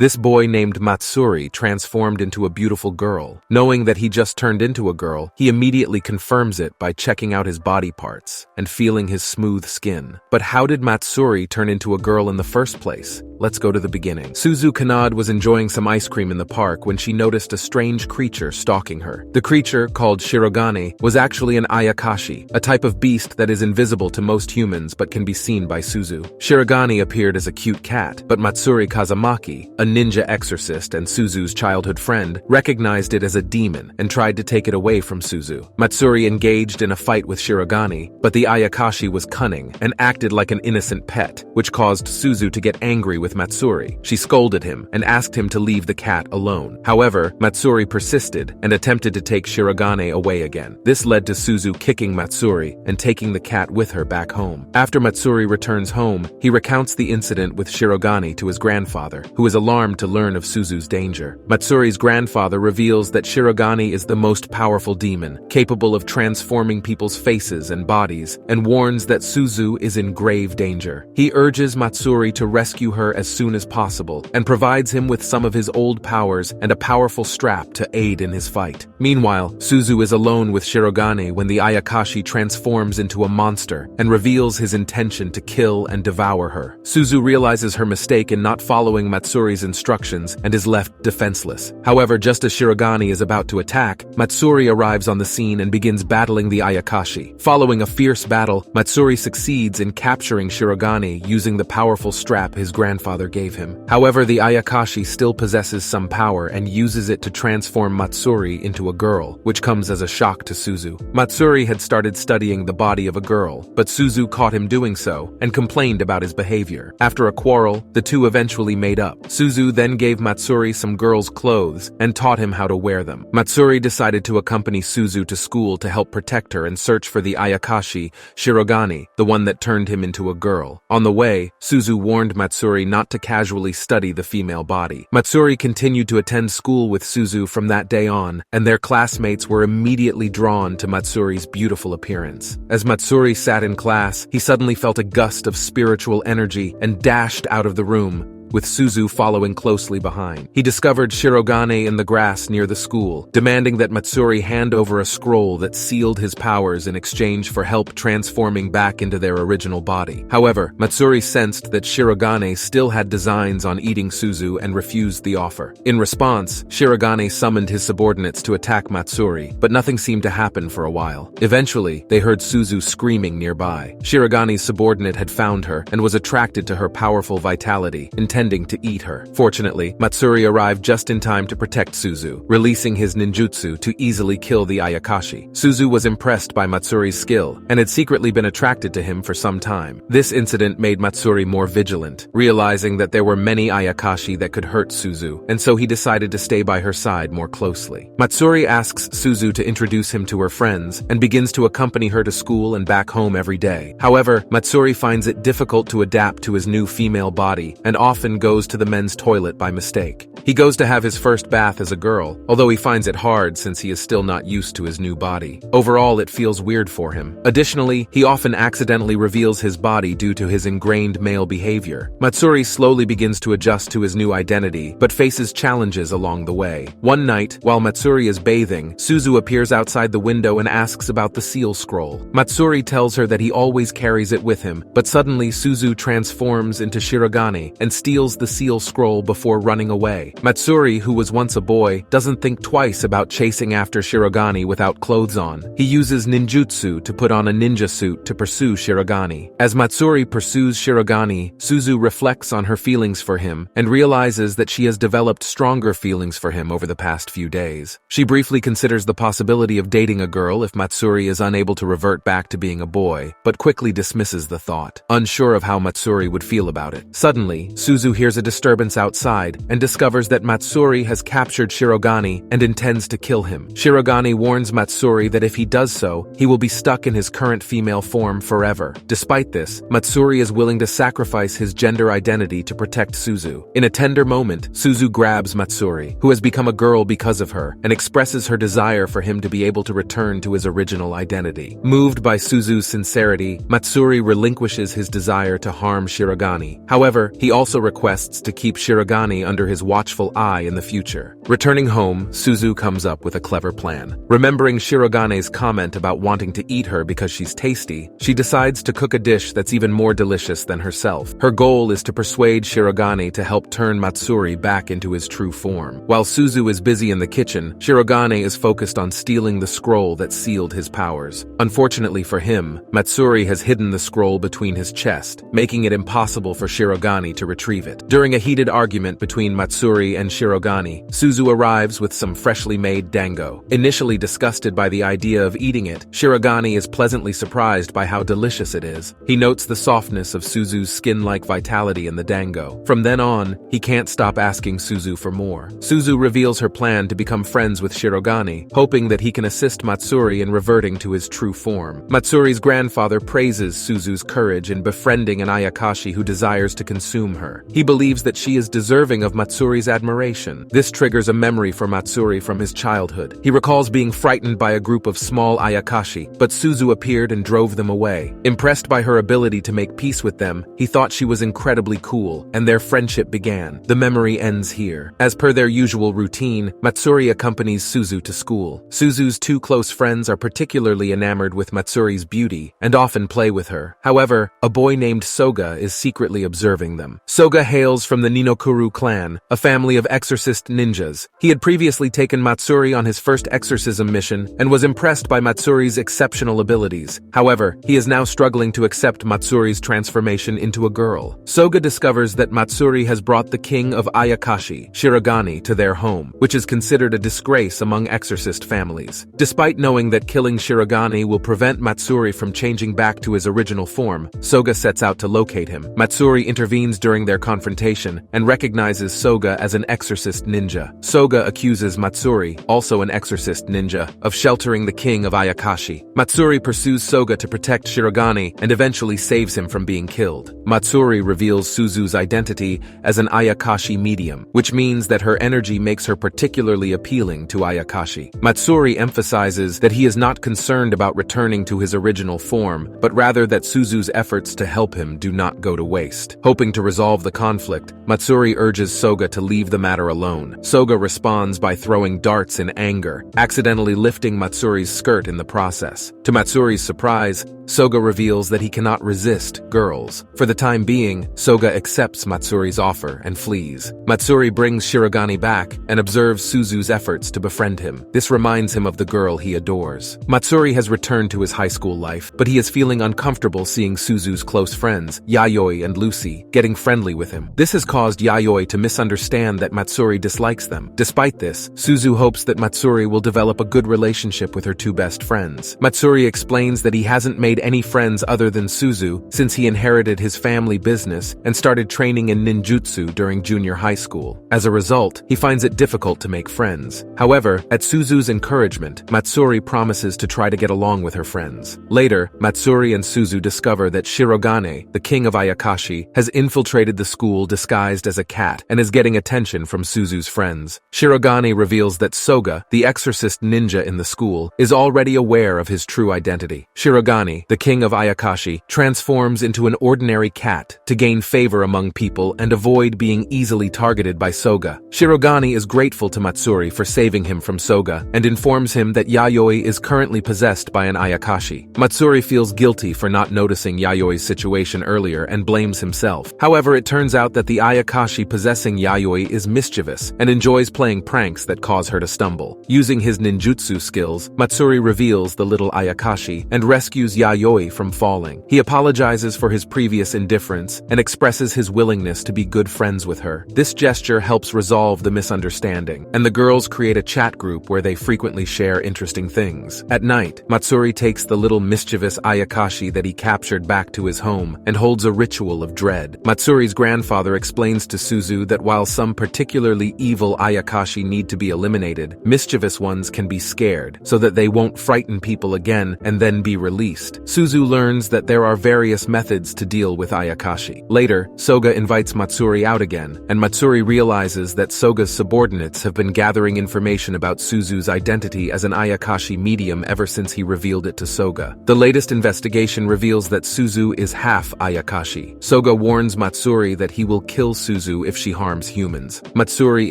This boy named Matsuri transformed into a beautiful girl. Knowing that he just turned into a girl, he immediately confirms it by checking out his body parts and feeling his smooth skin. But how did Matsuri turn into a girl in the first place? Let's go to the beginning. Suzu Kanade was enjoying some ice cream in the park when she noticed a strange creature stalking her. The creature, called Shirogane, was actually an Ayakashi, a type of beast that is invisible to most humans but can be seen by Suzu. Shirogane appeared as a cute cat, but Matsuri Kazamaki, a ninja exorcist and Suzu's childhood friend, recognized it as a demon and tried to take it away from Suzu. Matsuri engaged in a fight with Shirogane, but the Ayakashi was cunning and acted like an innocent pet, which caused Suzu to get angry with Matsuri. She scolded him and asked him to leave the cat alone. However, Matsuri persisted and attempted to take Shirogane away again. This led to Suzu kicking Matsuri and taking the cat with her back home. After Matsuri returns home, he recounts the incident with Shirogane to his grandfather, who is alarmed to learn of Suzu's danger. Matsuri's grandfather reveals that Shirogane is the most powerful demon, capable of transforming people's faces and bodies, and warns that Suzu is in grave danger. He urges Matsuri to rescue her as soon as possible, and provides him with some of his old powers and a powerful strap to aid in his fight. Meanwhile, Suzu is alone with Shirogane when the Ayakashi transforms into a monster and reveals his intention to kill and devour her. Suzu realizes her mistake in not following Matsuri's instructions and is left defenseless. However, just as Shirogane is about to attack, Matsuri arrives on the scene and begins battling the Ayakashi. Following a fierce battle, Matsuri succeeds in capturing Shirogane using the powerful strap his grandfather gave him. However, the Ayakashi still possesses some power and uses it to transform Matsuri into a girl, which comes as a shock to Suzu. Matsuri had started studying the body of a girl, but Suzu caught him doing so and complained about his behavior. After a quarrel, the two eventually made up. Suzu then gave Matsuri some girl's clothes and taught him how to wear them. Matsuri decided to accompany Suzu to school to help protect her and search for the Ayakashi, Shirogane, the one that turned him into a girl. On the way, Suzu warned Matsuri not to casually study the female body. Matsuri continued to attend school with Suzu from that day on, and their classmates were immediately drawn to Matsuri's beautiful appearance. As Matsuri sat in class, he suddenly felt a gust of spiritual energy and dashed out of the room, with Suzu following closely behind. He discovered Shirogane in the grass near the school, demanding that Matsuri hand over a scroll that sealed his powers in exchange for help transforming back into their original body. However, Matsuri sensed that Shirogane still had designs on eating Suzu and refused the offer. In response, Shirogane summoned his subordinates to attack Matsuri, but nothing seemed to happen for a while. Eventually, they heard Suzu screaming nearby. Shirogane's subordinate had found her and was attracted to her powerful vitality, intending to eat her. Fortunately, Matsuri arrived just in time to protect Suzu, releasing his ninjutsu to easily kill the Ayakashi. Suzu was impressed by Matsuri's skill and had secretly been attracted to him for some time. This incident made Matsuri more vigilant, realizing that there were many Ayakashi that could hurt Suzu, and so he decided to stay by her side more closely. Matsuri asks Suzu to introduce him to her friends and begins to accompany her to school and back home every day. However, Matsuri finds it difficult to adapt to his new female body and often goes to the men's toilet by mistake. He goes to have his first bath as a girl, although he finds it hard since he is still not used to his new body. Overall, it feels weird for him. Additionally, he often accidentally reveals his body due to his ingrained male behavior. Matsuri slowly begins to adjust to his new identity, but faces challenges along the way. One night, while Matsuri is bathing, Suzu appears outside the window and asks about the seal scroll. Matsuri tells her that he always carries it with him, but suddenly Suzu transforms into Shirogane and steals the seal scroll before running away. Matsuri, who was once a boy, doesn't think twice about chasing after Shirogane without clothes on. He uses ninjutsu to put on a ninja suit to pursue Shirogane. As Matsuri pursues Shirogane, Suzu reflects on her feelings for him and realizes that she has developed stronger feelings for him over the past few days. She briefly considers the possibility of dating a girl if Matsuri is unable to revert back to being a boy, but quickly dismisses the thought, unsure of how Matsuri would feel about it. Suddenly, Suzu hears a disturbance outside and discovers discovers that Matsuri has captured Shirogane and intends to kill him. Shirogane warns Matsuri that if he does so, he will be stuck in his current female form forever. Despite this, Matsuri is willing to sacrifice his gender identity to protect Suzu. In a tender moment, Suzu grabs Matsuri, who has become a girl because of her, and expresses her desire for him to be able to return to his original identity. Moved by Suzu's sincerity, Matsuri relinquishes his desire to harm Shirogane. However, he also requests to keep Shirogane under his watchful eye in the future. Returning home, Suzu comes up with a clever plan. Remembering Shirogane's comment about wanting to eat her because she's tasty, she decides to cook a dish that's even more delicious than herself. Her goal is to persuade Shirogane to help turn Matsuri back into his true form. While Suzu is busy in the kitchen, Shirogane is focused on stealing the scroll that sealed his powers. Unfortunately for him, Matsuri has hidden the scroll between his chest, making it impossible for Shirogane to retrieve it. During a heated argument between Matsuri and Shirogane, Suzu arrives with some freshly made dango. Initially disgusted by the idea of eating it, Shirogane is pleasantly surprised by how delicious it is. He notes the softness of Suzu's skin-like vitality in the dango. From then on, he can't stop asking Suzu for more. Suzu reveals her plan to become friends with Shirogane, hoping that he can assist Matsuri in reverting to his true form. Matsuri's grandfather praises Suzu's courage in befriending an Ayakashi who desires to consume her. He believes that she is deserving of Matsuri's admiration. This triggers a memory for Matsuri from his childhood. He recalls being frightened by a group of small Ayakashi, but Suzu appeared and drove them away. Impressed by her ability to make peace with them, he thought she was incredibly cool, and their friendship began. The memory ends here. As per their usual routine, Matsuri accompanies Suzu to school. Suzu's two close friends are particularly enamored with Matsuri's beauty and often play with her. However, a boy named Soga is secretly observing them. Soga hails from the Ninokuru clan, a family of exorcist ninjas. He had previously taken Matsuri on his first exorcism mission and was impressed by Matsuri's exceptional abilities. However, he is now struggling to accept Matsuri's transformation into a girl. Soga discovers that Matsuri has brought the king of Ayakashi, Shirogane, to their home, which is considered a disgrace among exorcist families. Despite knowing that killing Shirogane will prevent Matsuri from changing back to his original form, Soga sets out to locate him. Matsuri intervenes during their confrontation and recognizes Soga as an exorcist ninja. Soga accuses Matsuri, also an exorcist ninja, of sheltering the king of Ayakashi. Matsuri pursues Soga to protect Shirogane and eventually saves him from being killed. Matsuri reveals Suzu's identity as an Ayakashi medium, which means that her energy makes her particularly appealing to Ayakashi. Matsuri emphasizes that he is not concerned about returning to his original form, but rather that Suzu's efforts to help him do not go to waste. Hoping to resolve the conflict, Matsuri urges Soga to leave the matter alone. Soga responds by throwing darts in anger, accidentally lifting Matsuri's skirt in the process. To Matsuri's surprise, Soga reveals that he cannot resist girls. For the time being, Soga accepts Matsuri's offer and flees. Matsuri brings Shirogane back and observes Suzu's efforts to befriend him. This reminds him of the girl he adores. Matsuri has returned to his high school life, but he is feeling uncomfortable seeing Suzu's close friends, Yayoi and Lucy, getting friendly with him. This has caused Yayoi to misunderstand that Matsuri dislikes them. Despite this, Suzu hopes that Matsuri will develop a good relationship with her two best friends. Matsuri explains that he hasn't made any friends other than Suzu since he inherited his family business and started training in ninjutsu during junior high school. As a result, he finds it difficult to make friends. However, at Suzu's encouragement, Matsuri promises to try to get along with her friends. Later, Matsuri and Suzu discover that Shirogane, the king of Ayakashi, has infiltrated the school disguised as a cat and is getting attention from Suzu's friends. Shirogane reveals that Soga, the exorcist ninja in the school, is already aware of his true identity. Shirogane, the king of Ayakashi, transforms into an ordinary cat to gain favor among people and avoid being easily targeted by Soga. Shirogane is grateful to Matsuri for saving him from Soga and informs him that Yayoi is currently possessed by an Ayakashi. Matsuri feels guilty for not noticing Yayoi's situation earlier and blames himself. However, it turns out that the Ayakashi possessing Yayoi is mischievous and enjoys playing pranks that cause her to stumble. Using his ninjutsu skills, Matsuri reveals the little Ayakashi and rescues Yayoi Yayoi from falling. He apologizes for his previous indifference and expresses his willingness to be good friends with her. This gesture helps resolve the misunderstanding, and the girls create a chat group where they frequently share interesting things. At night, Matsuri takes the little mischievous Ayakashi that he captured back to his home and holds a ritual of dread. Matsuri's grandfather explains to Suzu that while some particularly evil Ayakashi need to be eliminated, mischievous ones can be scared so that they won't frighten people again and then be released. Suzu learns that there are various methods to deal with Ayakashi. Later, Soga invites Matsuri out again, and Matsuri realizes that Soga's subordinates have been gathering information about Suzu's identity as an Ayakashi medium ever since he revealed it to Soga. The latest investigation reveals that Suzu is half Ayakashi. Soga warns Matsuri that he will kill Suzu if she harms humans. Matsuri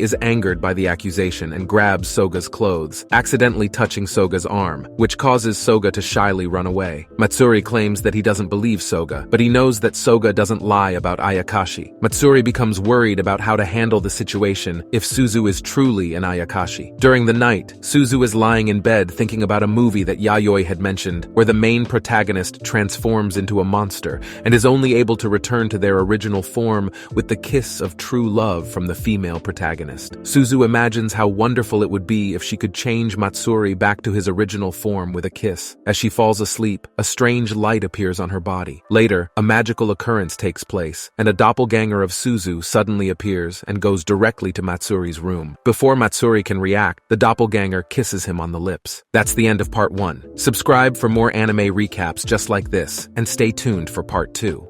is angered by the accusation and grabs Soga's clothes, accidentally touching Soga's arm, which causes Soga to shyly run away. Matsuri claims that he doesn't believe Soga, but he knows that Soga doesn't lie about Ayakashi. Matsuri becomes worried about how to handle the situation if Suzu is truly an Ayakashi. During the night, Suzu is lying in bed thinking about a movie that Yayoi had mentioned, where the main protagonist transforms into a monster and is only able to return to their original form with the kiss of true love from the female protagonist. Suzu imagines how wonderful it would be if she could change Matsuri back to his original form with a kiss. As she falls asleep, a strange light appears on her body. Later, a magical occurrence takes place, and a doppelganger of Suzu suddenly appears and goes directly to Matsuri's room. Before Matsuri can react, the doppelganger kisses him on the lips. That's the end of part 1. Subscribe for more anime recaps just like this, and stay tuned for part 2.